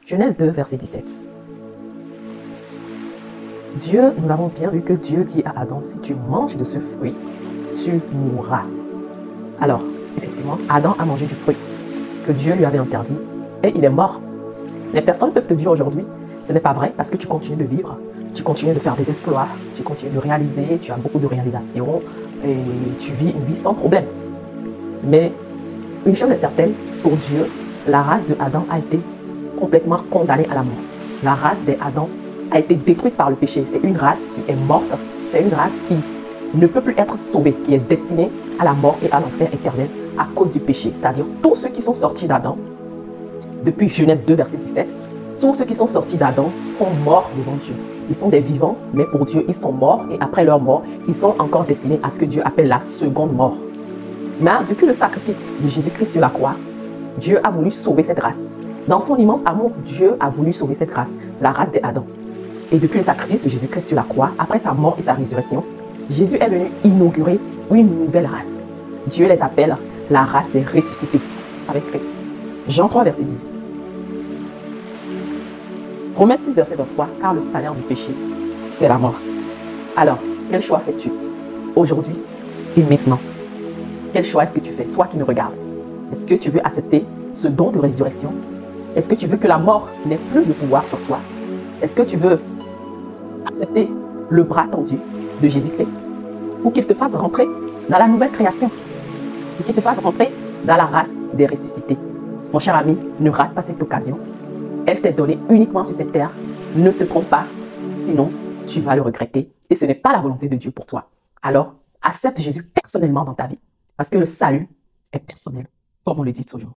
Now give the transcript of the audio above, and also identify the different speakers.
Speaker 1: Genèse 2, verset 17. Dieu, nous l'avons bien vu que Dieu dit à Adam, si tu manges de ce fruit, tu mourras. Alors, effectivement, Adam a mangé du fruit que Dieu lui avait interdit et il est mort. Les personnes peuvent te dire aujourd'hui, ce n'est pas vrai parce que tu continues de vivre, tu continues de faire des exploits, tu continues de réaliser, tu as beaucoup de réalisations et tu vis une vie sans problème. Mais une chose est certaine, pour Dieu, la race de Adam a été complètement condamnée à la mort. La race des Adam a été détruite par le péché. C'est une race qui est morte, c'est une race qui ne peut plus être sauvée, qui est destinée à la mort et à l'enfer éternel à cause du péché. C'est-à-dire tous ceux qui sont sortis d'Adam, depuis Genèse 2, verset 17, tous ceux qui sont sortis d'Adam sont morts devant Dieu. Ils sont des vivants, mais pour Dieu, ils sont morts et après leur mort, ils sont encore destinés à ce que Dieu appelle la seconde mort. Mais depuis le sacrifice de Jésus-Christ sur la croix, Dieu a voulu sauver cette race. Dans son immense amour, Dieu a voulu sauver cette race, la race des Adam. Et depuis le sacrifice de Jésus-Christ sur la croix, après sa mort et sa résurrection, Jésus est venu inaugurer une nouvelle race. Dieu les appelle la race des ressuscités avec Christ. Jean 3, verset 18. Romains 6, verset 23, car le salaire du péché, c'est la mort. Alors, quel choix fais-tu aujourd'hui et maintenant? Quel choix est-ce que tu fais, toi qui me regardes? Est-ce que tu veux accepter ce don de résurrection? Est-ce que tu veux que la mort n'ait plus de pouvoir sur toi? Est-ce que tu veux accepter le bras tendu de Jésus-Christ pour qu'il te fasse rentrer dans la nouvelle création, pour qu'il te fasse rentrer dans la race des ressuscités? Mon cher ami, ne rate pas cette occasion. Elle t'est donnée uniquement sur cette terre. Ne te trompe pas, sinon tu vas le regretter et ce n'est pas la volonté de Dieu pour toi. Alors, accepte Jésus personnellement dans ta vie parce que le salut est personnel, comme on le dit toujours.